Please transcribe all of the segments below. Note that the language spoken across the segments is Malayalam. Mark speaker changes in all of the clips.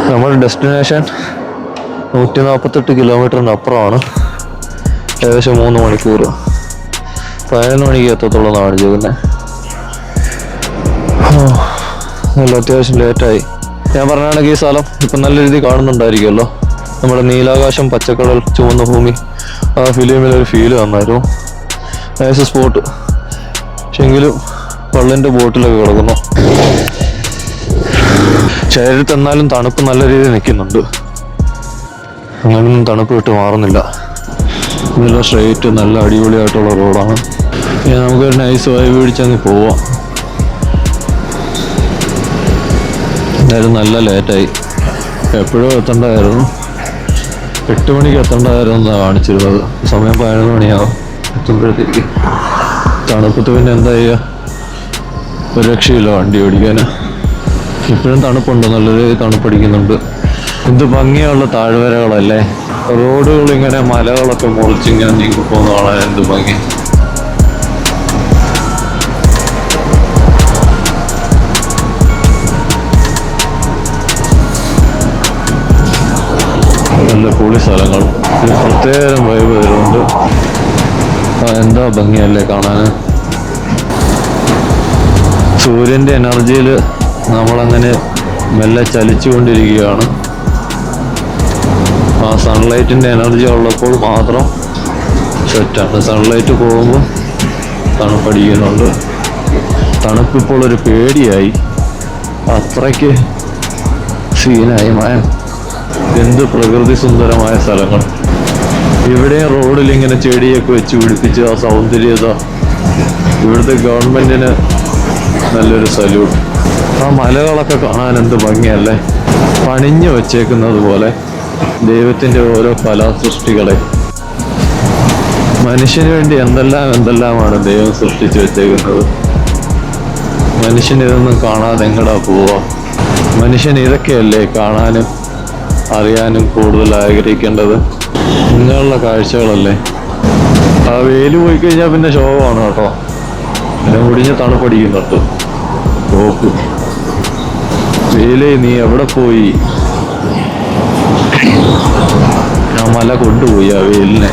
Speaker 1: നമ്മുടെ ഡെസ്റ്റിനേഷൻ 148 കിലോമീറ്ററിന് അപ്പുറമാണ്. ഏകദേശം 3 മണിക്കൂർ. 11 മണിക്ക് എത്തത്തുള്ളൂ എന്നാണ് ചെയ്യുന്നത്. നല്ല അത്യാവശ്യം ലേറ്റായി. ഞാൻ പറഞ്ഞാണെങ്കിൽ ഈ സ്ഥലം ഇപ്പം നല്ല രീതിയിൽ കാണുന്നുണ്ടായിരിക്കുമല്ലോ. നമ്മുടെ നീലാകാശം, പച്ചക്കടൽ, ചുവന്ന ഭൂമി, ആ ഫിലിമിലൊരു ഫീല് വന്നായിരുന്നു. Nice spot. പക്ഷെ എങ്കിലും വള്ളിൻ്റെ ബോട്ടിലൊക്കെ കിടക്കുന്നു. ശരീരത്ത് എന്നാലും തണുപ്പ് നല്ല രീതിയിൽ നിൽക്കുന്നുണ്ട്. അങ്ങനൊന്നും തണുപ്പ് വിട്ട് മാറുന്നില്ല. നല്ല സ്ട്രെയിറ്റ്, നല്ല അടിപൊളിയായിട്ടുള്ള റോഡാണ്. നമുക്കൊരു നൈസ് വൈബ് പിടിച്ചങ്ങ് പോവാം. എന്തായാലും നല്ല ലേറ്റായി. എപ്പോഴും എത്തേണ്ടതായിരുന്നു. 8 മണിക്ക് എത്തേണ്ടതായിരുന്നു എന്നാണ് കാണിച്ചിരുന്നത്. സമയം 11 മണിയാവും എത്തുമ്പോഴത്തേക്ക്. തണുപ്പത്ത് പിന്നെ എന്താ ചെയ്യുക, ഒരു രക്ഷയില്ല വണ്ടി ഓടിക്കാൻ. ഇപ്പോഴും തണുപ്പുണ്ട്, നല്ല രീതിയിൽ തണുപ്പടിക്കുന്നുണ്ട്. എന്ത് ഭംഗിയുള്ള താഴ്വരകളല്ലേ. റോഡുകളിങ്ങനെ മലകളൊക്കെ മുറിച്ചിങ്ങനെ നീങ്ങിപ്പോകുന്ന കാണാൻ എന്ത് ഭംഗി. നല്ല പൊളി സ്ഥലങ്ങൾ. പ്രത്യേകം വൈബ് വരുന്നുണ്ട്. എന്താ ഭംഗിയല്ലേ കാണാൻ. സൂര്യൻ്റെ എനർജിയിൽ നമ്മളങ്ങനെ മെല്ലെ ചലിച്ചുകൊണ്ടിരിക്കുകയാണ്. ആ സൺലൈറ്റിൻ്റെ എനർജി ഉള്ളപ്പോൾ മാത്രം സെറ്റാണ്. സൺലൈറ്റ് പോകുമ്പോൾ തണുപ്പടിക്കുന്നുണ്ട്. തണുപ്പിപ്പോൾ ഒരു പേടിയായി. അത്രയ്ക്ക് സീനായി മാൻ. എന്ത് പ്രകൃതി സുന്ദരമായ സ്ഥലങ്ങൾ. ഇവിടെയും റോഡിൽ ഇങ്ങനെ ചെടിയൊക്കെ വെച്ച് പിടിപ്പിച്ച് ആ സൗന്ദര്യത. ഇവിടുത്തെ ഗവൺമെൻറ്റിന് നല്ലൊരു സല്യൂട്ട്. ആ മലകളൊക്കെ കാണാൻ എന്ത് ഭംഗിയല്ലേ. പണിഞ്ഞു വച്ചേക്കുന്നത് പോലെ ദൈവത്തിൻ്റെ ഓരോ കലാസൃഷ്ടികളെ. മനുഷ്യന് വേണ്ടി എന്തെല്ലാമാണ് ദൈവം സൃഷ്ടിച്ചു വെച്ചേക്കുന്നത്. മനുഷ്യൻ ഇതൊന്നും കാണാതെ എങ്ങടാ പോവാ. മനുഷ്യൻ ഇതൊക്കെയല്ലേ കാണാനും അറിയാനും കൂടുതൽ ആഗ്രഹിക്കേണ്ടത്. ഇങ്ങനെയുള്ള കാഴ്ചകളല്ലേ. ആ വെയിൽ പോയി കഴിഞ്ഞാൽ പിന്നെ ശോകമാണ് കേട്ടോ. പിന്നെ മുടിഞ്ഞ് തണുപ്പടിക്കുന്നുണ്ട്. നോക്ക് വെയിലേ, നീ എവിടെ പോയി? ഞാൻ മല കൊണ്ടുപോയി ആ വെയിലിനെ.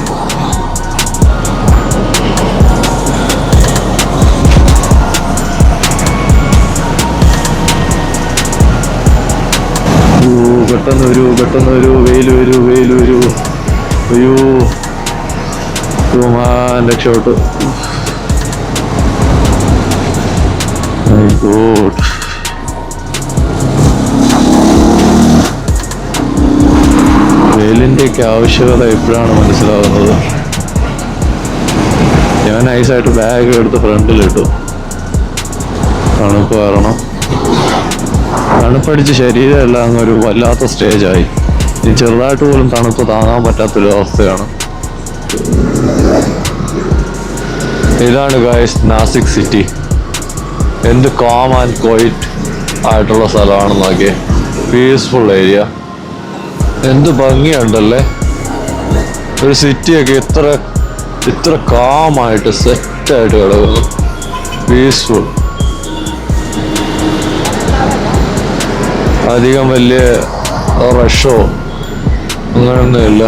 Speaker 1: പെട്ടെന്ന് വരൂ വെയിൽ വരൂ. അയ്യോ രക്ഷപ്പെട്ടു. വെയിലിൻ്റെയൊക്കെ ആവശ്യകത എപ്പോഴാണ് മനസ്സിലാവുന്നത്. ഞാൻ നൈസായിട്ട് ബാഗ് എടുത്ത് ഫ്രണ്ടിലിട്ടു. തണുപ്പ് കാരണം തണുപ്പടിച്ച് ശരീരമെല്ലാം അങ്ങൊരു വല്ലാത്ത സ്റ്റേജായി. ഇനി ചെറുതായിട്ട് പോലും തണുപ്പ് താങ്ങാൻ പറ്റാത്തൊരു അവസ്ഥയാണ്. ഇതാണ് ഗൈസ് നാസിക് സിറ്റി. എന്ത് കാം ആൻഡ് ക്വൈറ്റ് ആയിട്ടുള്ള സ്ഥലമാണെന്ന് നോക്കിയേ. Peaceful area. എന്ത് ഭംഗിയുണ്ടല്ലേ. ഒരു സിറ്റിയൊക്കെ ഇത്ര കാമായിട്ട് സെറ്റായിട്ട് കിടക്കുന്നു. പീസ്ഫുൾ. അധികം വലിയ റഷോ അങ്ങനെയൊന്നുമില്ല.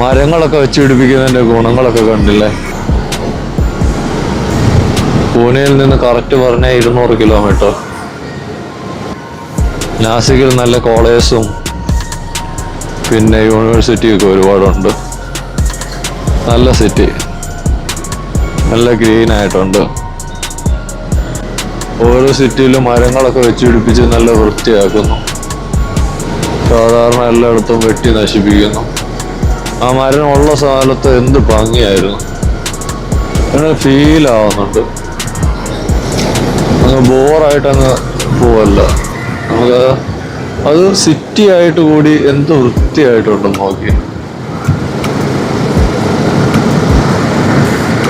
Speaker 1: മരങ്ങളൊക്കെ വെച്ച് പിടിപ്പിക്കുന്നതിൻ്റെ ഗുണങ്ങളൊക്കെ കണ്ടില്ലേ. പൂനെയിൽ നിന്ന് കറക്റ്റ് പറഞ്ഞാൽ 200 കിലോമീറ്റർ. നാസിക്കിൽ നല്ല കോളേജസും പിന്നെ യൂണിവേഴ്സിറ്റിയൊക്കെ ഒരുപാടുണ്ട്. നല്ല സിറ്റി, നല്ല ഗ്രീൻ ആയിട്ടുണ്ട്. ഓരോ സിറ്റിയിലും മരങ്ങളൊക്കെ വെച്ച് പിടിപ്പിച്ച് നല്ല വൃത്തിയാക്കുന്നു. സാധാരണ എല്ലായിടത്തും വെട്ടി നശിപ്പിക്കുന്നു. ആ മരം ഉള്ള സ്ഥലത്ത് എന്ത് ഭംഗിയായിരുന്നു. അങ്ങനെ ഫീലാവുന്നുണ്ട്. അങ്ങ് ബോറായിട്ടങ്ങ് പോവല്ല. നമുക്ക് അത് സിറ്റി ആയിട്ട് കൂടി എന്ത് വൃത്തിയായിട്ടുണ്ടെന്ന് നോക്കി.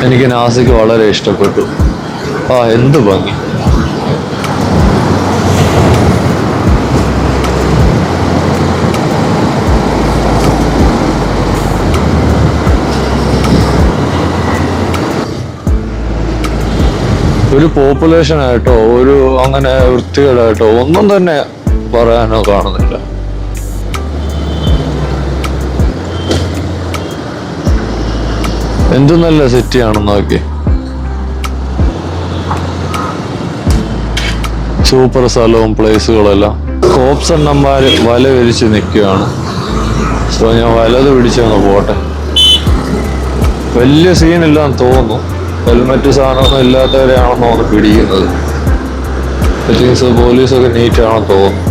Speaker 1: എനിക്ക് നാസിക് വളരെ ഇഷ്ടപ്പെട്ടു. എന്ത് ഭംഗി. ഒരു പോപ്പുലേഷൻ ആയിട്ടോ ഒരു അങ്ങനെ വൃത്തികേടായിട്ടോ ഒന്നും തന്നെ പറയാനോ കാണുന്നില്ല. എന്ത് നല്ല സിറ്റിയാണെന്ന് നോക്കി. സൂപ്പർ സ്ഥലവും പ്ലേസുകളെല്ലാം. കോപ്സ് എണ്ണന്മാര് വല വിരിച്ച് നിൽക്കുകയാണ്. സോ ഞാൻ വലത് പിടിച്ചൊന്ന് പോട്ടെ. വലിയ സീനില്ലാന്ന് തോന്നുന്നു. ഹെൽമെറ്റ് സാധനമൊന്നും ഇല്ലാത്തവരെയാണെന്നോ ഒന്ന് പിടിക്കുന്നത്. പോലീസൊക്കെ നീറ്റാണെന്ന് തോന്നുന്നു.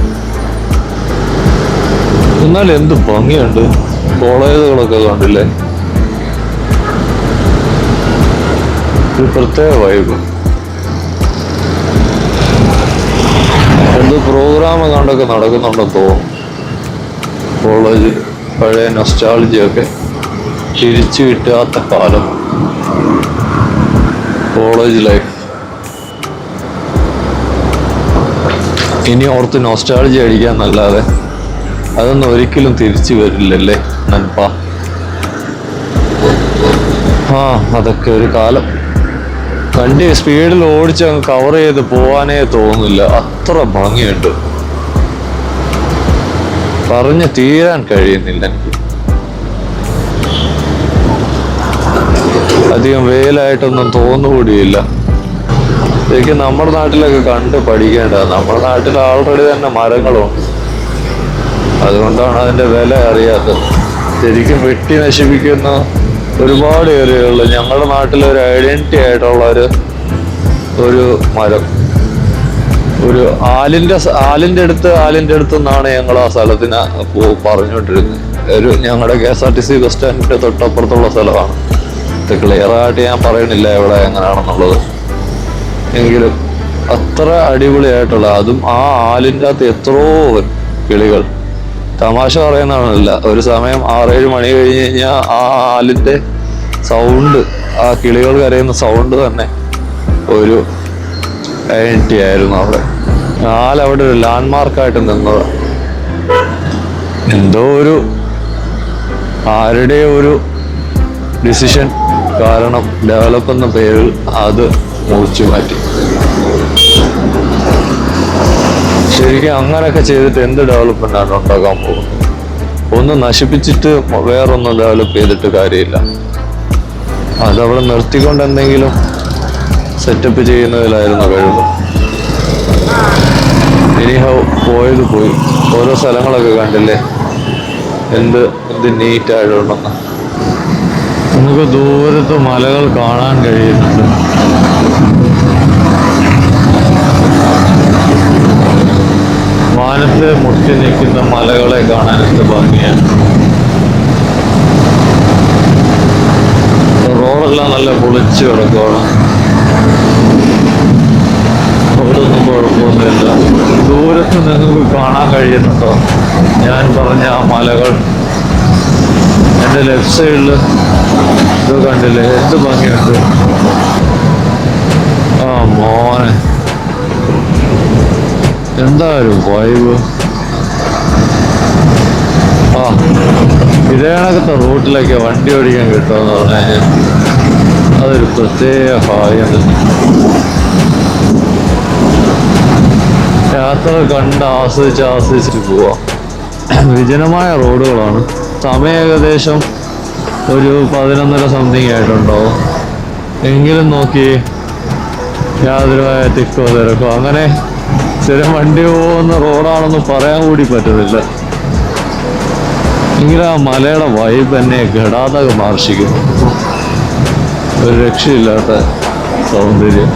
Speaker 1: എന്നാൽ എന്ത് ഭംഗിയുണ്ട്. കോളേജുകളൊക്കെ കണ്ടില്ലേ, ഒരു പ്രത്യേക വൈബ്. എന്ത് പ്രോഗ്രാം കണ്ടൊക്കെ നടക്കുന്നുണ്ടെന്ന് തോന്നുന്നു. കോളേജ് പഴയ നൊസ്റ്റാൾജിയൊക്കെ തിരിച്ചു കിട്ടാത്ത കാലം. കോളേജ് ലൈഫ് ഇനി ഓർത്ത് നൊസ്റ്റാൾജി അടിക്കാന്നല്ലാതെ അതൊന്നും ഒരിക്കലും തിരിച്ചു വരില്ലല്ലേ നൻപ. അതൊക്കെ ഒരു കാലം. വണ്ടി സ്പീഡിൽ ഓടിച്ച് അങ്ങ് കവർ ചെയ്ത് പോവാനേ തോന്നില്ല. അത്ര ഭംഗിയുണ്ട്, പറഞ്ഞ് തീരാൻ കഴിയുന്നില്ല എനിക്ക്. അധികം വെയിലായിട്ടൊന്നും തോന്നുകൂടിയില്ല. ശരിക്കും നമ്മുടെ നാട്ടിലൊക്കെ കണ്ട് പഠിക്കേണ്ടത്. നമ്മുടെ നാട്ടിൽ ആൾറെഡി തന്നെ മരങ്ങളുണ്ട്, അതുകൊണ്ടാണ് അതിന്റെ വില അറിയാത്തത്. ശരിക്കും വെട്ടി നശിപ്പിക്കുന്ന ഒരുപാട് ഏരിയകളിൽ ഞങ്ങളുടെ നാട്ടിലൊരു ഐഡന്റിറ്റി ആയിട്ടുള്ള ഒരു മരം, ഒരു ആലിന്റെ അടുത്ത് നിന്നാണ് ഞങ്ങൾ ആ സ്ഥലത്തിന് പറഞ്ഞുകൊണ്ടിരുന്നത്. ഞങ്ങളുടെ KSRTC ബസ് സ്റ്റാൻഡിന്റെ തൊട്ടപ്പുറത്തുള്ള സ്ഥലമാണ്. ഇത് ക്ലിയർ ആയിട്ട് ഞാൻ പറയണില്ല എവിടെ എങ്ങനെയാണെന്നുള്ളത്. എങ്കിലും അത്ര അടിപൊളിയായിട്ടുള്ള, അതും ആ ആലിൻ്റെ അകത്ത് എത്രയോ കിളികൾ. തമാശ പറയുന്നതാണല്ല, ഒരു സമയം 6-7 മണി കഴിഞ്ഞ് കഴിഞ്ഞാൽ ആ ആലിൻ്റെ സൗണ്ട്, ആ കിളികൾ കരയുന്ന സൗണ്ട് തന്നെ ഒരു ഐഡന്റിറ്റി ആയിരുന്നു അവിടെ. ആലവിടെ ഒരു ലാൻഡ്മാർക്കായിട്ട് നിന്നത്. എന്തോ ആരുടെ ഒരു ഡിസിഷൻ കാരണം ഡെവലപ്പ് എന്ന പേരിൽ അത് മുറിച്ചു മാറ്റി. ശരിക്കും അങ്ങനെയൊക്കെ ചെയ്തിട്ട് എന്ത് ഡെവലപ്മെന്റ് ആണ് ഉണ്ടാക്കാൻ പോകുന്നത്? ഒന്ന് നശിപ്പിച്ചിട്ട് വേറൊന്നും ഡെവലപ്പ് ചെയ്തിട്ട് കാര്യമില്ല. അതവിടെ നിർത്തിക്കൊണ്ട് എന്തെങ്കിലും സെറ്റപ്പ് ചെയ്യുന്നതിലായിരുന്നു കഴിവ്. എനിഹൗ പോയത് പോയി. ഓരോ സ്ഥലങ്ങളൊക്കെ കണ്ടില്ലേ, എന്ത് നീറ്റായിട്ടുണ്ടെന്ന്. നമുക്ക് ദൂരത്ത് മലകൾ കാണാൻ കഴിയുന്നുണ്ട്. വാനത്ത് മുട്ടി നിൽക്കുന്ന മലകളെ കാണാൻ എന്ത് ഭംഗിയാണ്. റോഡെല്ലാം നല്ല പൊളിച്ചു കിടക്കുകയാണ്. അവിടൊന്നും കുഴപ്പമൊന്നുമില്ല. ദൂരത്ത് നിങ്ങൾക്ക് കാണാൻ കഴിയുന്നുണ്ടോ ഞാൻ പറഞ്ഞ ആ മലകൾ? എൻ്റെ ലെഫ്റ്റ് സൈഡിൽ ഇത് കണ്ടില്ലേ, എന്ത് ഭംഗിയുണ്ട്. ആ മോനെ, എന്താ ഒരു വൈബ്. ഇതേ കണക്കത്തെ റൂട്ടിലൊക്കെ വണ്ടി ഓടിക്കാൻ കിട്ടുമെന്ന് പറഞ്ഞു കഴിഞ്ഞാൽ അതൊരു പ്രത്യേക ഭാഗ്യം. യാത്ര കണ്ട് ആസ്വദിച്ചിട്ട് പോവാം. വിജനമായ റോഡുകളാണ്. സമയം ഏകദേശം ഒരു 11:30 സംതിങ് ആയിട്ടുണ്ടാവും. എങ്കിലും നോക്കി യാതൊരുമായ തിക്കോ തിരക്കോ, അങ്ങനെ സ്ഥിരം വണ്ടി പോകുന്ന റോഡാണെന്ന് പറയാൻ കൂടി പറ്റുന്നില്ല. എങ്കിലും ആ മലയുടെ വൈബ് എന്നെ ഘടാതകം ആകർഷിക്കുന്നു. ഒരു രക്ഷയില്ലാത്ത സൗന്ദര്യം.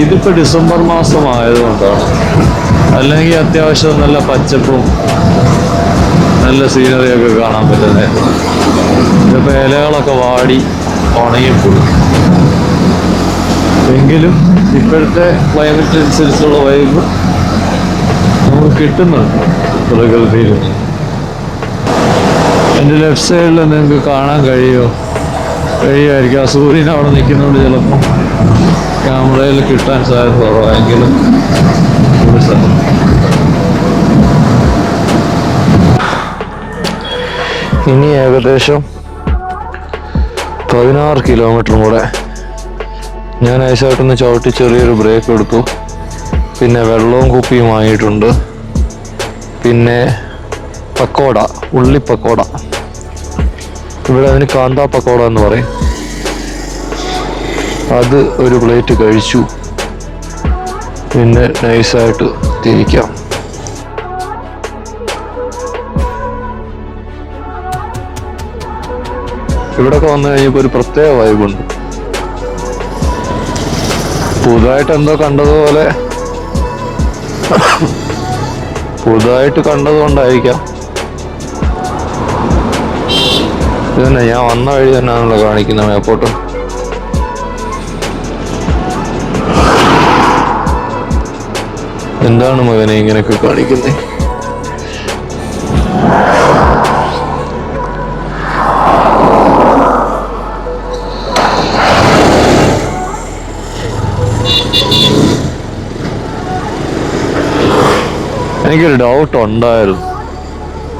Speaker 1: ഇതിപ്പോൾ ഡിസംബർ മാസം ആയതുകൊണ്ടാണ്. അല്ലെങ്കിൽ അത്യാവശ്യം നല്ല പച്ചപ്പും നല്ല സീനറിയൊക്കെ കാണാൻ പറ്റുന്നത്. ഇതിപ്പോൾ ഇലകളൊക്കെ വാടി ഉണങ്ങിപ്പോയി. എങ്കിലും ഇപ്പോഴത്തെ ക്ലൈമറ്റ് അനുസരിച്ചുള്ള വൈബ് നമുക്ക് കിട്ടുന്നുണ്ട് പ്രകൃതിയിൽ. എൻ്റെ ലെഫ്റ്റ് സൈഡിൽ നിങ്ങൾക്ക് കാണാൻ കഴിയുമായിരിക്കും. ആ സൂര്യൻ അവിടെ നിൽക്കുന്നതുകൊണ്ട് ചിലപ്പോൾ ക്യാമറയിൽ കിട്ടാൻ സാധ്യത കുറവായെങ്കിലും ഇനി ഏകദേശം 16 കിലോമീറ്ററും കൂടെ ഞാൻ നൈസായിട്ടൊന്ന് ചവിട്ടി ചെറിയൊരു ബ്രേക്ക് എടുത്തു. പിന്നെ വെള്ളവും കുപ്പിയും വാങ്ങിയിട്ടുണ്ട്. പിന്നെ പക്കോട, ഉള്ളി പക്കോട, ഇവിടെ അതിന് കാന്താ പക്കോട എന്ന് പറയും. അത് ഒരു പ്ലേറ്റ് കഴിച്ചു. പിന്നെ നൈസായിട്ട് തിരിക്കാം. ഇവിടൊക്കെ വന്നു കഴിഞ്ഞപ്പോൾ ഒരു പ്രത്യേക വൈബുണ്ട്. പുതുതായിട്ട് എന്തോ കണ്ടതുപോലെ, പുതുതായിട്ട് കണ്ടതുകൊണ്ടായിരിക്കാം. ഇത് തന്നെ ഞാൻ വന്ന വഴി തന്നെയാണല്ലോ കാണിക്കുന്നത് മേപ്പോട്ട്. എന്താണ് മകനെ ഇങ്ങനെയൊക്കെ കാണിക്കുന്നത്? എനിക്കൊരു ഡൗട്ട് ഉണ്ടായിരുന്നു,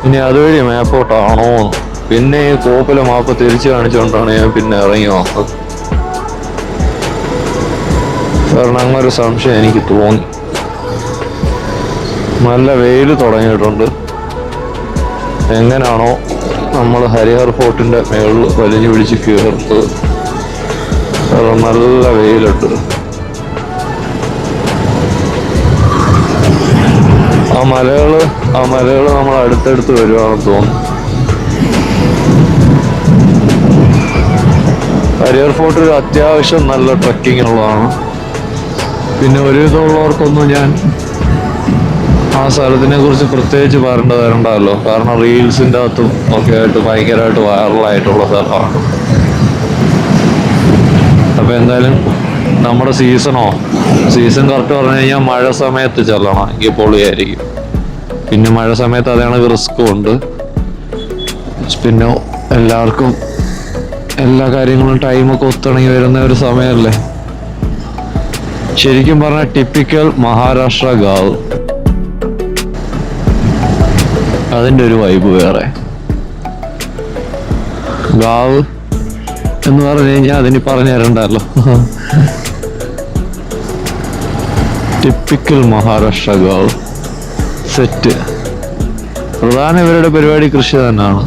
Speaker 1: ഇനി അതുവഴി മേപ്പോട്ടാണോ. പിന്നെ ഈ കോപ്പിലെ മാപ്പ് തിരിച്ചു കാണിച്ചുകൊണ്ടാണ് ഞാൻ പിന്നെ ഇറങ്ങി വന്നത്. കാരണം അങ്ങനൊരു സംശയം എനിക്ക് തോന്നി. നല്ല വെയിൽ തുടങ്ങിയിട്ടുണ്ട്. എങ്ങനെയാണോ നമ്മൾ ഹരിഹർ ഫോർട്ടിന്റെ മേളിൽ വലിഞ്ഞു പിടിച്ച് കയറുന്നത്. കാരണം നല്ല വെയിലുണ്ട്. ആ മലകള് നമ്മൾ അടുത്തടുത്ത് വരുവാണെന്ന് തോന്നുന്നു. ഹരിഹർ ഫോർട്ട് ഒരു അത്യാവശ്യം നല്ല ട്രക്കിംഗ് ഉള്ളതാണ്. പിന്നെ ഒരു വിധമുള്ളവർക്കൊന്നും ഞാൻ ആ സ്ഥലത്തിനെ കുറിച്ച് പ്രത്യേകിച്ച് വരണ്ടല്ലോ. കാരണം റീൽസിൻ്റെ അകത്തും ഒക്കെ ആയിട്ട് ഭയങ്കരമായിട്ട് വൈറലായിട്ടുള്ള സ്ഥലമാണ്. അപ്പോൾ എന്തായാലും നമ്മുടെ സീസൺ കറക്റ്റ് പറഞ്ഞു കഴിഞ്ഞാൽ മഴ സമയത്ത് ചെല്ലണം, എങ്കിൽ പൊളിയായിരിക്കും. പിന്നെ മഴ സമയത്ത് അതാണെങ്കിൽ റിസ്ക്കും ഉണ്ട്. പിന്നെ എല്ലാവർക്കും എല്ലാ കാര്യങ്ങളും ടൈമൊക്കെ ഒത്തിണങ്ങി വരുന്ന ഒരു സമയമല്ലേ. ശരിക്കും പറഞ്ഞാൽ ടിപ്പിക്കൽ മഹാരാഷ്ട്ര ഗാവ്. അതിൻ്റെ ഒരു വൈബ് വേറെ. ഗാവ് എന്ന് പറഞ്ഞു കഴിഞ്ഞാൽ അതിന് പറഞ്ഞു തരണ്ടല്ലോ. ടിപ്പിക്കൽ മഹാരാഷ്ട്ര ഗാവ് സെറ്റ്. പ്രധാന ഇവരുടെ പരിപാടി കൃഷി തന്നെയാണ്.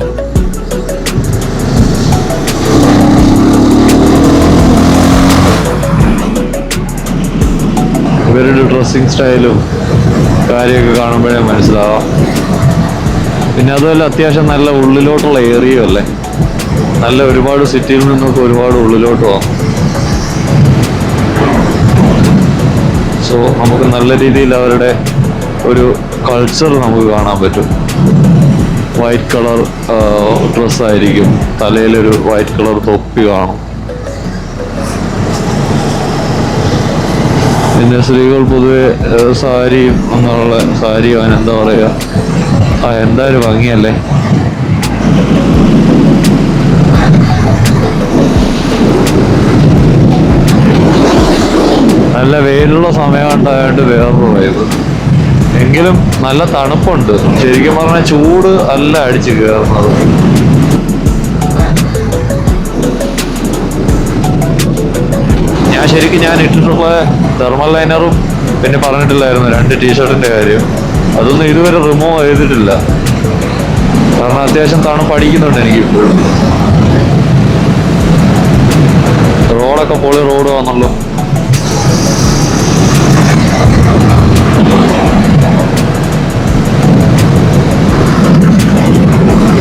Speaker 1: ഇവരുടെ ഡ്രസ്സിങ് സ്റ്റൈലും കാര്യമൊക്കെ കാണുമ്പോഴേ മനസ്സിലാവാം. പിന്നെ അതുമല്ല അത്യാവശ്യം നല്ല ഉള്ളിലോട്ടുള്ള ഏരിയ അല്ലേ. നല്ല ഒരുപാട് സിറ്റിയിൽ നിന്നൊക്കെ ഒരുപാട് ഉള്ളിലോട്ട് പോകാം. സോ നമുക്ക് നല്ല രീതിയിൽ അവരുടെ ഒരു കൾച്ചർ നമുക്ക് കാണാൻ പറ്റും. വൈറ്റ് കളർ ഡ്രസ്സായിരിക്കും, തലയിലൊരു വൈറ്റ് കളർ തൊപ്പി കാണും. പിന്നെ സ്ത്രീകൾ പൊതുവെ സാരിയും എന്നുള്ള സാരിയോ അതിനെന്താ പറയുക, എന്തായാലും ഭംഗിയല്ലേ. നല്ല വെയിലുള്ള സമയം ഉണ്ടായതുകൊണ്ട് വേറൊരു വൈബ്. എങ്കിലും നല്ല തണുപ്പുണ്ട്. ശരിക്കും പറഞ്ഞാൽ ചൂട് അല്ല അടിച്ച് കയറുന്നത്. ഞാൻ ഇട്ടിട്ടുള്ള തെർമൽ ലൈനറും പിന്നെ പറഞ്ഞിട്ടില്ലായിരുന്നു 2 ടീഷർട്ടിന്റെ കാര്യം. അതൊന്നും ഇതുവരെ റിമൂവ് ചെയ്തിട്ടില്ല. കാരണം അത്യാവശ്യം തണുപ്പ് അടിക്കുന്നുണ്ട് എനിക്കിപ്പോഴും. റോഡൊക്കെ പൊളി റോഡ് വന്നല്ലോ.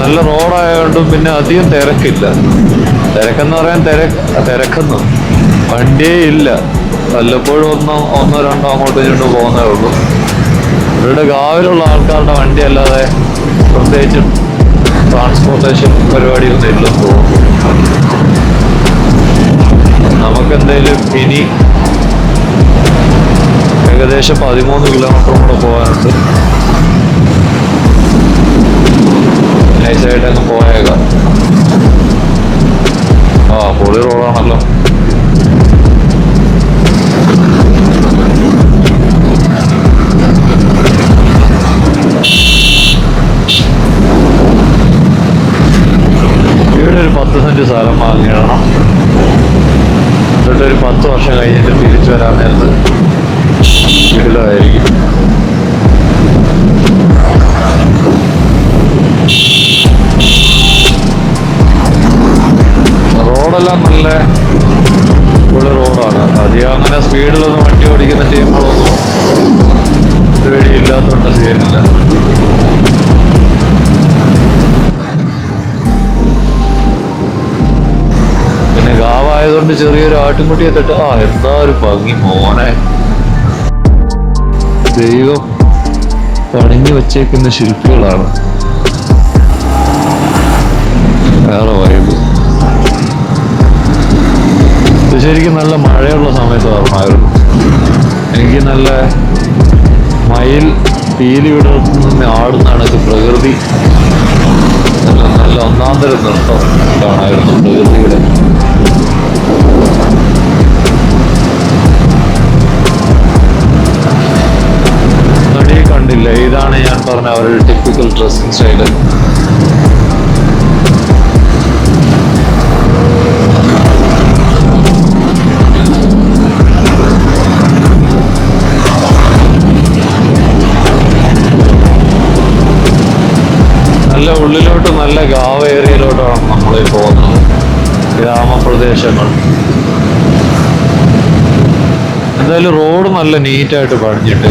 Speaker 1: നല്ല റോഡായതുകൊണ്ടും പിന്നെ അധികം തിരക്കില്ല. തിരക്കെന്ന് പറയാൻ തിരക്കുന്നു വണ്ടിയേ ഇല്ല. വല്ലപ്പോഴും ഒന്നോ രണ്ടോ അങ്ങോട്ടും ഇങ്ങോട്ടും പോകുന്നേ ഉള്ളൂ. ഇവരുടെ ഗാവിലുള്ള ആൾക്കാരുടെ വണ്ടി അല്ലാതെ പ്രത്യേകിച്ച് ട്രാൻസ്പോർട്ടേഷൻ പരിപാടിയൊന്നും ഇല്ലെന്ന് തോന്നുന്നു. നമുക്കെന്തെങ്കിലും ഇനി ഏകദേശം 13 കിലോമീറ്ററും കൂടെ പോകാനുണ്ട്. നൈസായിട്ട് അങ്ങ് പോയേക്കാം. പൊളി റോഡാണല്ലോ. ഇവിടെ ഒരു 10 സെന്റ് സ്ഥലം വാങ്ങിയിടണം. എന്നിട്ട് ഒരു 10 വർഷം കഴിഞ്ഞിട്ട് തിരിച്ചു വരാൻ നേരത്ത് വീട്ടിലായിരിക്കും. റോഡെല്ലാം നല്ല ഉള്ള റോഡാണ്. അധികം അങ്ങനെ സ്പീഡിലൊന്നും വണ്ടി ഓടിക്കുന്ന ടീമുകളൊന്നും പേടിയില്ലാത്തോണ്ട് ചെയ്യുന്നില്ല. പിന്നെ ഗാവായതുകൊണ്ട് ചെറിയൊരു ആട്ടിൻകുട്ടിയെ തട്ട് എന്താ ഒരു ഭംഗി മോനെ. ദൈവം പണിഞ്ഞു വച്ചേക്കുന്ന ശില്പികളാണ്. വേറെ വൈബ്. ഇത് ശരിക്കും നല്ല മഴയുള്ള സമയത്ത് പറഞ്ഞായിരുന്നു. എനിക്ക് നല്ല മയിൽ പീലി വിടർന്ന് ആടുന്നതാണ് ഇത്. പ്രകൃതി നല്ല ഒന്നാന്തരം നൃത്തം കാണായിരുന്നു പ്രകൃതിയുടെ. നടിയെ കണ്ടില്ല. ഇതാണ് ഞാൻ പറഞ്ഞ അവരുടെ ടിപ്പിക്കൽ ഡ്രസ്സിങ് സ്റ്റൈല്. നല്ല ഉള്ളിലോട്ട് നല്ല ഗാവ് ഏരിയയിലോട്ടാണ് നമ്മളീ പോകുന്നത്. ഗ്രാമപ്രദേശങ്ങൾ. എന്തായാലും റോഡ് നല്ല നീറ്റായിട്ട് പണിഞ്ഞിട്ട്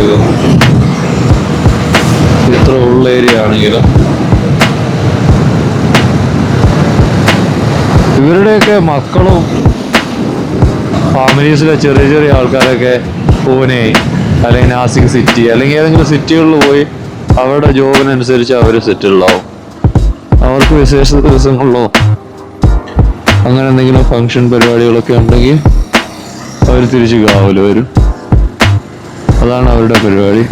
Speaker 1: ഇത്ര ഉള്ള ഏരിയ ആണെങ്കിലും. ഇവരുടെയൊക്കെ മക്കളും ഫാമിലീസിലെ ചെറിയ ചെറിയ ആൾക്കാരൊക്കെ പൂനെ അല്ലെങ്കിൽ നാസിക് സിറ്റി അല്ലെങ്കിൽ ഏതെങ്കിലും സിറ്റികളിൽ പോയി അവരുടെ ജോബിനനുസരിച്ച് അവർ സെറ്റിൽഡാവും. അവർക്ക് വിശേഷ ദിവസങ്ങളിലോ അങ്ങനെ എന്തെങ്കിലും ഫങ്ഷൻ പരിപാടികളൊക്കെ ഉണ്ടെങ്കിൽ അവർ തിരിച്ച് ഗാവിൽ വരും. അതാണ് അവരുടെ പരിപാടി.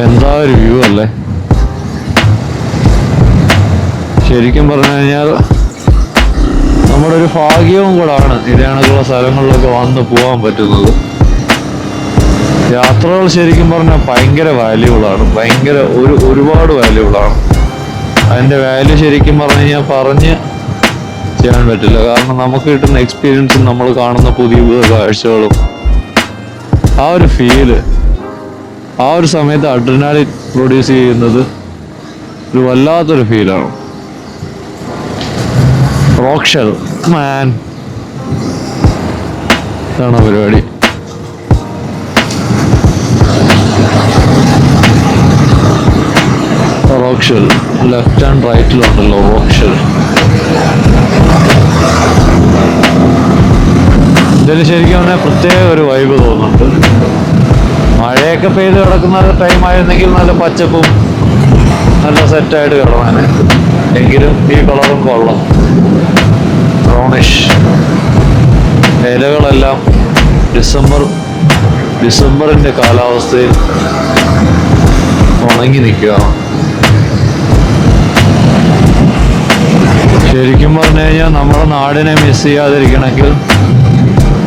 Speaker 1: എന്താ ഒരു വ്യൂ അല്ലേ. ശരിക്കും പറഞ്ഞു കഴിഞ്ഞാൽ നമ്മുടെ ഒരു ഭാഗ്യവും കൂടാണ് ഇതേണക്കുള്ള സ്ഥലങ്ങളിലൊക്കെ വന്ന് പോകാൻ പറ്റുന്നത്. യാത്രകൾ ശരിക്കും പറഞ്ഞാൽ ഭയങ്കര വാല്യൂബിളാണ്. ഒരുപാട് വാല്യൂബിളാണ്. അതിൻ്റെ വാല്യൂ ശരിക്കും പറഞ്ഞു കഴിഞ്ഞാൽ പറഞ്ഞ് ചെയ്യാൻ പറ്റില്ല. കാരണം നമുക്ക് കിട്ടുന്ന എക്സ്പീരിയൻസും നമ്മൾ കാണുന്ന പുതിയ പുതിയ കാഴ്ചകളും ആ ഒരു ഫീല്, ആ ഒരു സമയത്ത് അഡ്രിനാലിൻ പ്രൊഡ്യൂസ് ചെയ്യുന്നത് ഒരു വല്ലാത്തൊരു ഫീലാണ്. റോക്ക് ഷെൽ മാൻ ഇതാണ് പരിപാടി. റോക്ക് ഷെൽ ലെഫ്റ്റ് ആൻഡ് റൈറ്റിലുണ്ടല്ലോ റോക്ക് ഷെൽ. ഇതിൽ ശരിക്കും പറഞ്ഞാൽ പ്രത്യേക ഒരു വൈബ് തോന്നുന്നുണ്ട്. മഴയൊക്കെ പെയ്ത് കിടക്കുന്ന ടൈം ആയിരുന്നെങ്കിൽ നല്ല പച്ചപ്പും നല്ല സെറ്റായിട്ട് കിടന്നാണ്. എങ്കിലും ഈ കളറും കൊള്ളാം. ബ്രൗണിഷ് ഇലകളെല്ലാം ഡിസംബറിൻ്റെ കാലാവസ്ഥയിൽ ഉണങ്ങി നിൽക്കുകയാണ്. ശരിക്കും പറഞ്ഞു കഴിഞ്ഞാൽ നമ്മുടെ നാടിനെ മിസ് ചെയ്യാതിരിക്കണമെങ്കിൽ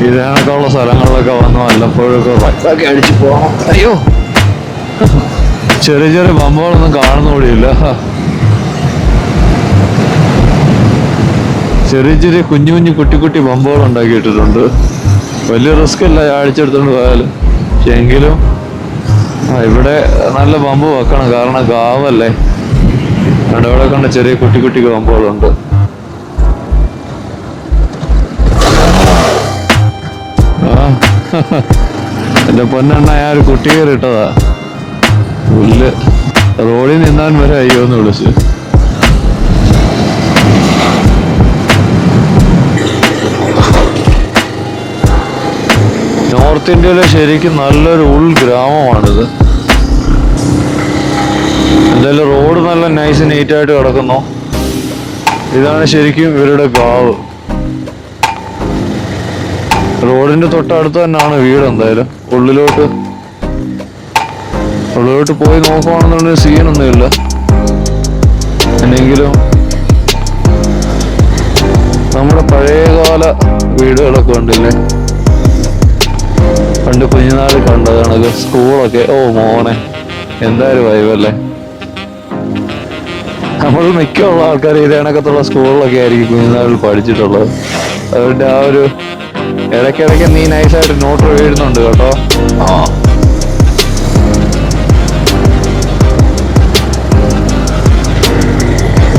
Speaker 1: ഇതിനൊക്കെയുള്ള സ്ഥലങ്ങളിലൊക്കെ വന്ന് വല്ലപ്പോഴൊക്കെ വൈക്കൊക്കെ അടിച്ചു പോകണം. അയ്യോ, ചെറിയ ചെറിയ ബമ്പുകളൊന്നും കാണുന്നോടിയില്ല. ചെറിയ ചെറിയ കുഞ്ഞു കുഞ്ഞു കുട്ടി ബമ്പുകൾ ഉണ്ടാക്കിയിട്ടിട്ടുണ്ട്. വലിയ റിസ്ക് ഇല്ല അടിച്ചെടുത്തോണ്ട് പോയാലും. പക്ഷെ എങ്കിലും ഇവിടെ നല്ല ബമ്പ് വെക്കണം. കാരണം ഗാവല്ലേ. ഇവിടെ കണ്ട ചെറിയ കുട്ടി ബമ്പുകളുണ്ട്. എന്റെ പൊന്നെണ്ണ ഞാൻ ഒരു കുട്ടി കയറിയിട്ടതാ. പുല്ല് റോഡിൽ നിന്നാൻ വരെ അയ്യോന്ന് വിളിച്ച്. നോർത്ത് ഇന്ത്യയിലെ ശരിക്കും നല്ലൊരു ഉൾഗ്രാമമാണിത്. എന്തായാലും റോഡ് നല്ല നൈസ് നീറ്റായിട്ട് കിടക്കുന്നു. ഇതാണ് ശരിക്കും ഇവരുടെ ഗാവ്. റോഡിന്റെ തൊട്ടടുത്ത് തന്നെയാണ് വീട്. എന്തായാലും ഉള്ളിലോട്ട് പോയി നോക്കുവാണെന്നുണ്ടെങ്കിൽ സീനൊന്നുമില്ല. എന്നെങ്കിലും നമ്മുടെ പഴയകാല വീടുകളൊക്കെ ഉണ്ടല്ലേ, പണ്ട് കുഞ്ഞുനാളിൽ കണ്ടതാണ്. സ്കൂളൊക്കെ ഓ മോനെ എന്തായാലും വൈബല്ലേ. നമ്മൾ മിക്കുള്ള ആൾക്കാർ ഇത് കണക്കത്തുള്ള സ്കൂളിലൊക്കെ ആയിരിക്കും കുഞ്ഞുനാളിൽ പഠിച്ചിട്ടുള്ളത്. അതുകൊണ്ട് ആ ഒരു ഇടയ്ക്കിടയ്ക്ക് നീ നൈസായിട്ട് നോട്ട് വീഴുന്നുണ്ട് കേട്ടോ.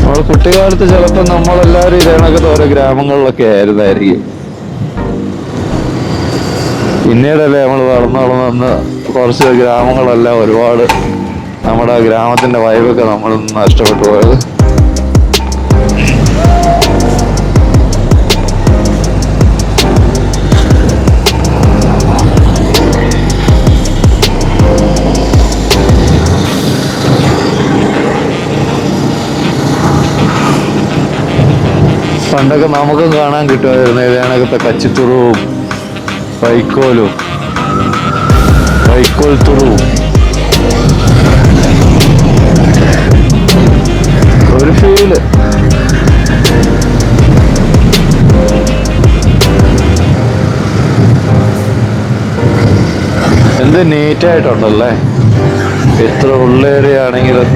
Speaker 1: നമ്മൾ കുട്ടിക്കാലത്ത് ചിലപ്പോൾ നമ്മളെല്ലാവരും ഇത് കണക്കത്തെ ഓരോ ഗ്രാമങ്ങളിലൊക്കെ ആയിരുന്നായിരിക്കും. പിന്നീടല്ലേ നമ്മൾ വളർന്ന് വന്ന് കുറച്ച് ഗ്രാമങ്ങളെല്ലാം ഒരുപാട് നമ്മുടെ ഗ്രാമത്തിന്റെ വൈബൊക്കെ നമ്മൾ നഷ്ടപ്പെട്ടു പോയത്. പണ്ടൊക്കെ നമുക്കും കാണാൻ കിട്ടുമായിരുന്നു ഇതിനകത്തെ കച്ചിത്തുറുവും വൈക്കോൽ തുറുവും. ഒരു ഫീല്. എന്ത് നീറ്റായിട്ടുണ്ടല്ലേ, എത്ര ഉള്ളേരിയാണെങ്കിലും.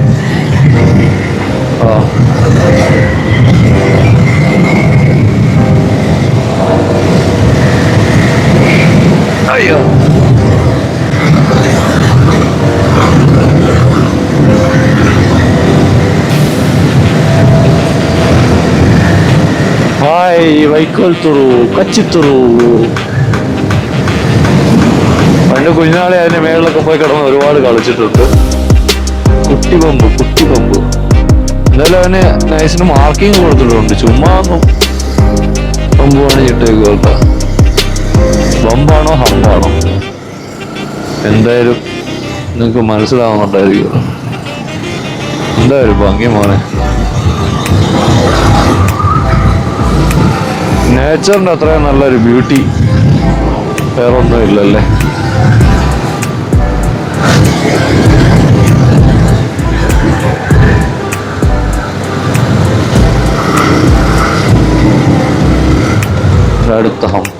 Speaker 1: അയ്യോ, ഹായ് വൈക്കോൽ തുറു, കച്ചിത്തുറു. പണ്ട് കുഞ്ഞാളെ അതിന്റെ മേളിലൊക്കെ പോയി കിടന്ന് ഒരുപാട് കളിച്ചിട്ടുണ്ട്. കുട്ടിപമ്പ്. എന്തായാലും അവന് നൈസിന് മാർക്കിങ് കൊടുത്തിട്ടുണ്ട്. ചുമ്മാ ഒന്നും പമ്പ് പണിച്ചിട്ടേക്ക് കേട്ടോ. ബമ്പാണോ ഹമ്പാണോ എന്തായാലും നിങ്ങക്ക് മനസ്സിലാവുന്നുണ്ടായിരിക്കും. എന്തായാലും ഭംഗി മോനെ. നേച്ചറിന്റെ അത്രയും നല്ലൊരു ബ്യൂട്ടി വേറൊന്നും ഇല്ലല്ലേ. അടുത്ത ഹമ്പ്.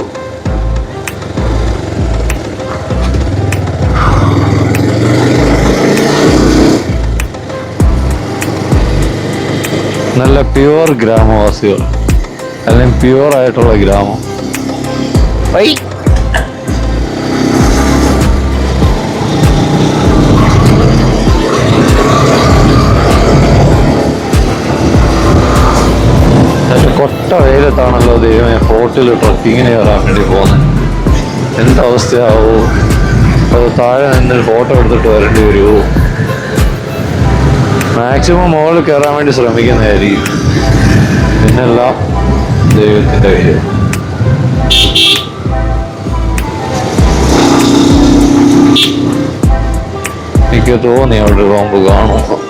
Speaker 1: നല്ല പ്യുവർ ഗ്രാമവാസികൾ, അല്ലെങ്കിൽ പ്യുവർ ആയിട്ടുള്ള ഗ്രാമം. കൊട്ട വെയിലത്താണല്ലോ ദൈവമേ ഫോർട്ടിൽ ട്രക്കിങ്ങിന് കയറാൻ വേണ്ടി പോകുന്നത്. എന്തവസ്ഥയാവോ, അത് താഴെ നിന്ന് ഫോട്ടോ എടുത്തിട്ട് വരേണ്ടി വരുമോ? മാക്സിമം മുകളിൽ കയറാൻ വേണ്ടി ശ്രമിക്കുന്നതായിരിക്കും. പിന്നെല്ലാം ദൈവത്തിൻ്റെ കയ്യിൽ. എനിക്ക് തോന്നി അവിടെ റോമ്പ് കാണുമ്പോൾ.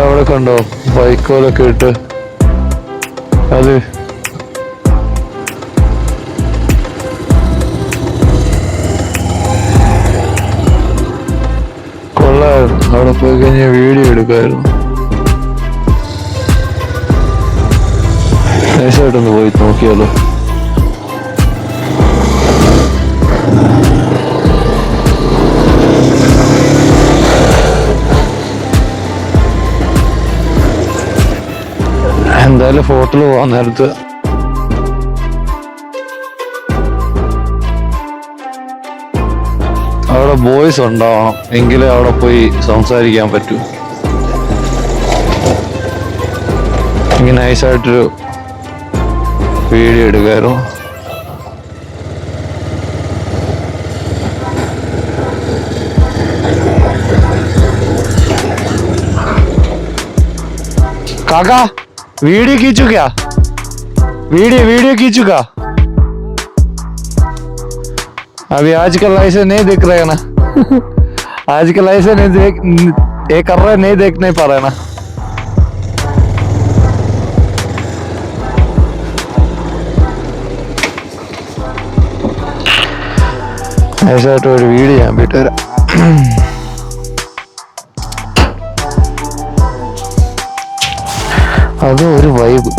Speaker 1: അവിടെ കണ്ടോ വൈക്കോലൊക്കെ ഇട്ട്. അത് കൊള്ളായിരുന്നു. അവിടെ പോയി കഴിഞ്ഞാൽ വീഡിയോ എടുക്കായിരുന്നു. നൈസായിട്ടൊന്ന് പോയി നോക്കിയാലോ. എന്തായാലും ഫോട്ടോയിൽ പോകാൻ നേരത്ത് അവിടെ ബോയ്സ് ഉണ്ടാവണം, എങ്കിലേ അവിടെ പോയി സംസാരിക്കാൻ പറ്റൂ. എനിക്ക് നൈസായിട്ടൊരു വീഡിയോ എടുക്കായിരുന്നു. काका वीडियो खींचू क्या? वीडियो खींचू का? अभी आजकल ऐसे नहीं दिख रहे ना आजकल ऐसे नहीं देख ये कर रहे नहीं देख नहीं पा रहे ना. ऐसा तो वीडियो है बेटा. അതും ഒരു വൈബ്.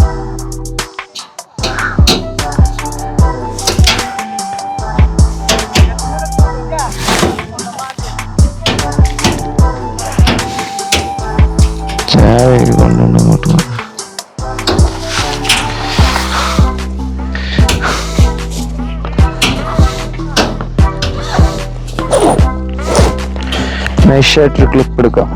Speaker 1: ചായ കൊണ്ടുണ്ട് അങ്ങോട്ട്. നൈസായിട്ടൊരു ക്ലിപ്പ് എടുക്കാം.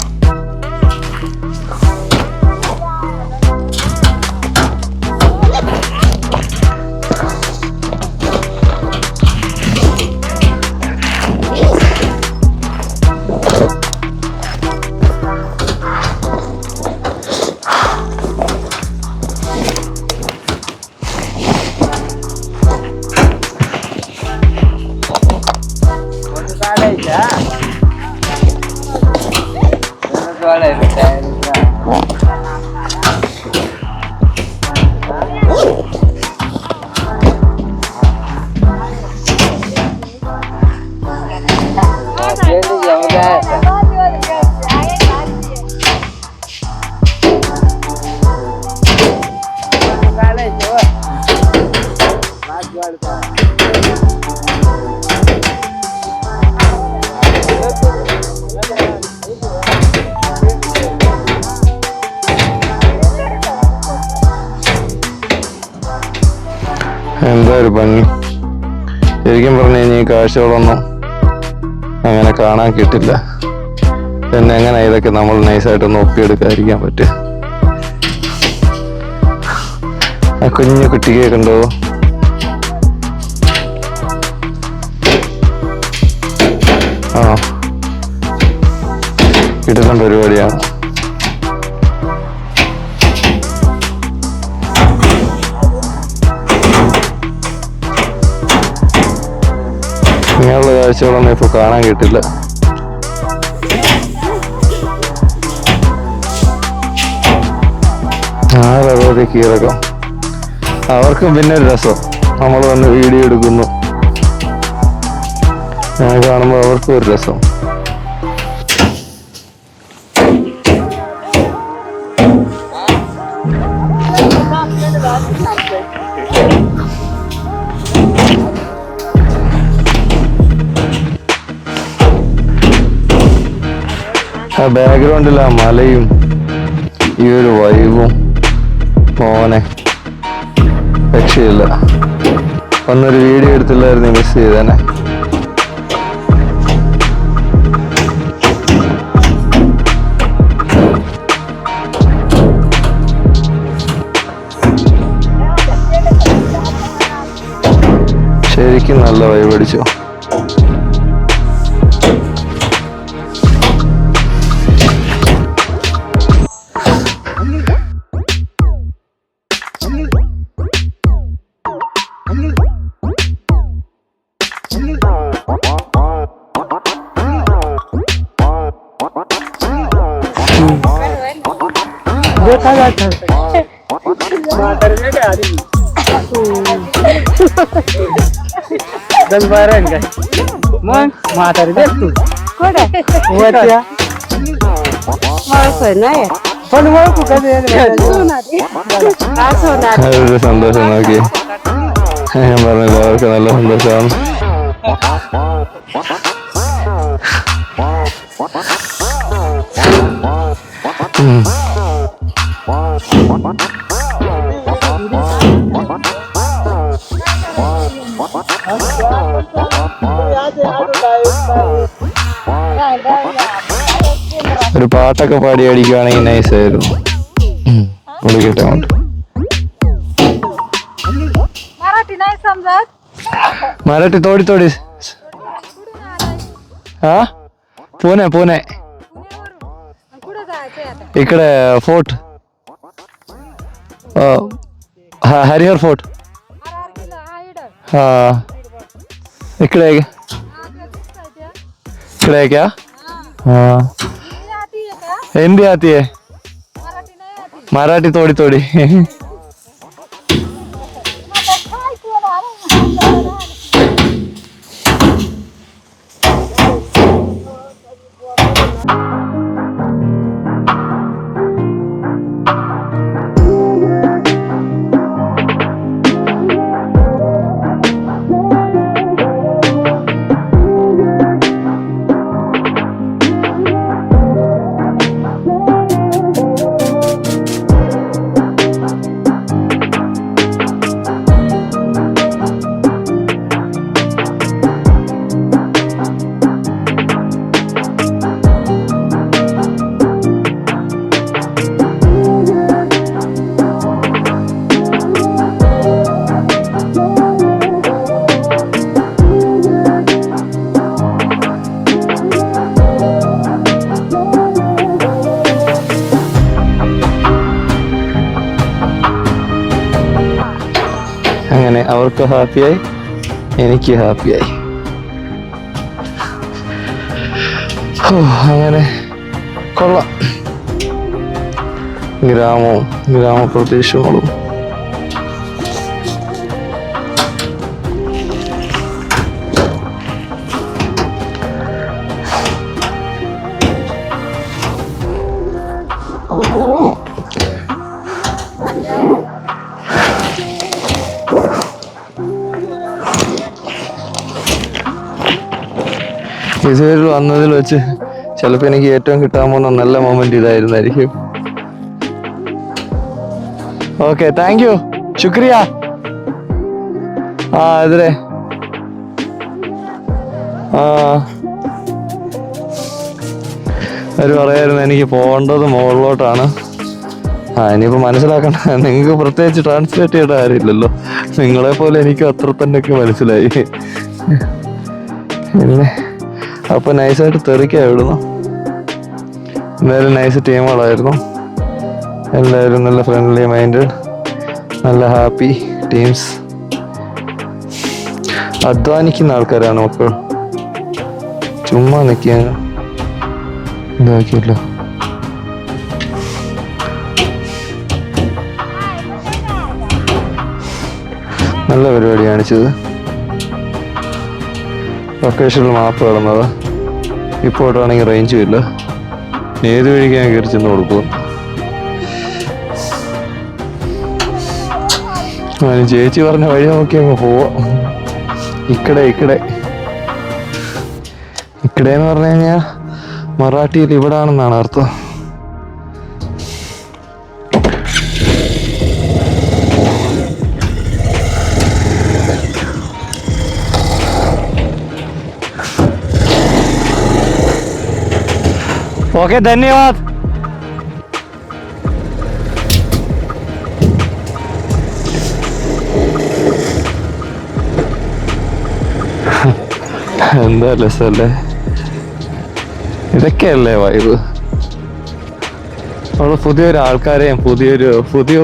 Speaker 1: എന്താ ഒരു ഭംഗി. ശരിക്കും പറഞ്ഞു കഴിഞ്ഞാൽ ഈ കാഴ്ചകളൊന്നും അങ്ങനെ കാണാൻ കിട്ടില്ല. പിന്നെ എങ്ങനെ ഇതൊക്കെ നമ്മൾ നൈസായിട്ടൊന്ന് ഒപ്പിയെടുക്കാതിരിക്കാൻ പറ്റുക. ആ കുഞ്ഞു കുട്ടിയെ കണ്ടോ, ആ കിട്ടുന്ന പരിപാടിയാണ്. ഇങ്ങനെയുള്ള കാഴ്ചകളൊന്നും ഇപ്പൊ കാണാൻ കിട്ടില്ല. ആരവധി കീറകം. അവർക്കും പിന്നെ ഒരു രസം, നമ്മൾ വന്ന് വീഡിയോ എടുക്കുന്നു, ഞാൻ കാണുമ്പോൾ അവർക്കും ഒരു രസം. ആ ബാക്ക്ഗ്രൗണ്ടിൽ ആ മലയും ഈ ഒരു വൈബും മോനെ രക്ഷയില്ല. ഒന്നൊരു വീഡിയോ എടുത്തില്ലായിരുന്നു, മിസ് ചെയ്തേനെ. ശരിക്കും നല്ല വൈബ് അടിച്ചു. സന്തോഷം നോക്കി ഞാൻ പറഞ്ഞില്ല, അവർക്ക് നല്ല സന്തോഷമാണ്. ഒരു പാട്ടൊക്കെ പാടി അടിക്കുകയാണെങ്കിൽ നൈസായിരുന്നു. വിളിക്കട്ടെ അങ്ങോട്ട്. मराठी थोडी थोडी. हा पुणे पुणे इकडे फोर्ट हा हरिहर फोर्ट हा इकडे इकडे है क्या? हाँ हिंदी आती है, मराठी थोड़ी थोड़ी. അങ്ങനെ അവർക്ക് ഹാപ്പിയായി, എനിക്ക് ഹാപ്പിയായി. അങ്ങനെ കൊള്ളാം. ഗ്രാമവും ഗ്രാമപ്രദേശങ്ങളും ഇതുവരെ വന്നതിൽ വെച്ച് ചിലപ്പോൾ എനിക്ക് ഏറ്റവും കിട്ടാൻ പോകുന്ന നല്ല മൊമെന്റ് ഇതായിരുന്നായിരിക്കും. ഓക്കെ, താങ്ക് യു, ശുക്രിയ. എതിരെ അവർ പറയായിരുന്നു എനിക്ക് പോകേണ്ടത് മുകളിലോട്ടാണ്. ഇനിയിപ്പോൾ മനസ്സിലാക്കണ്ട, നിങ്ങൾക്ക് പ്രത്യേകിച്ച് ട്രാൻസ്ലേറ്റ് ചെയ്യേണ്ട കാര്യമില്ലല്ലോ. നിങ്ങളെപ്പോലെ എനിക്കും അത്ര തന്നെയൊക്കെ മനസ്സിലായി. പിന്നെ അപ്പോൾ നൈസായിട്ട് തെറിക്കാൻ വിടുന്നു. എന്തായാലും നൈസ് ടീമുകളായിരുന്നു. എല്ലാവരും നല്ല ഫ്രണ്ട്ലി മൈൻഡഡ്, നല്ല ഹാപ്പി ടീംസ്. അധ്വാനിക്കുന്ന ആൾക്കാരാണ് മക്കൾ, ചുമ്മാ നിൽക്കാൻ ഇതാക്കിയല്ലോ. നല്ല പരിപാടി കാണിച്ചത്. ലൊക്കേഷനിൽ മാപ്പ് കിടന്നത്. ഇപ്പോഴാണെങ്കിൽ റേഞ്ചും ഇല്ല. ഏത് വഴിക്ക് ഞാൻ കയറി ചെന്ന് കൊടുക്കും. ചേച്ചി പറഞ്ഞ വഴി നോക്കി അങ്ങ് പോവാം. ഇക്കടെന്ന് പറഞ്ഞു കഴിഞ്ഞാൽ മറാഠിയിൽ ഇവിടാണെന്നാണ് അർത്ഥം. ओके, धन्यवाद. എന്താ രസല്ലേ, ഇതൊക്കെയല്ലേ വൈബ്. അവിടെ പുതിയൊരു ആൾക്കാരെയും പുതിയ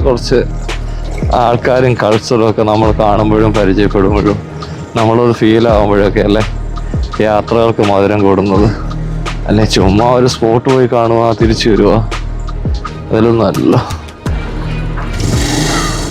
Speaker 1: കുറച്ച് ആൾക്കാരും കൾച്ചറും ഒക്കെ നമ്മൾ കാണുമ്പോഴും പരിചയപ്പെടുമ്പോഴും നമ്മളത് ഫീൽ ആകുമ്പോഴൊക്കെ അല്ലേ യാത്രകൾക്ക് മധുരം കൂടുന്നത്. അല്ലെ ചുമ്മാ ഒരു സ്പോട്ട് പോയി കാണുക, തിരിച്ചു വരുക, അതിലൊന്നും അല്ലല്ലോ.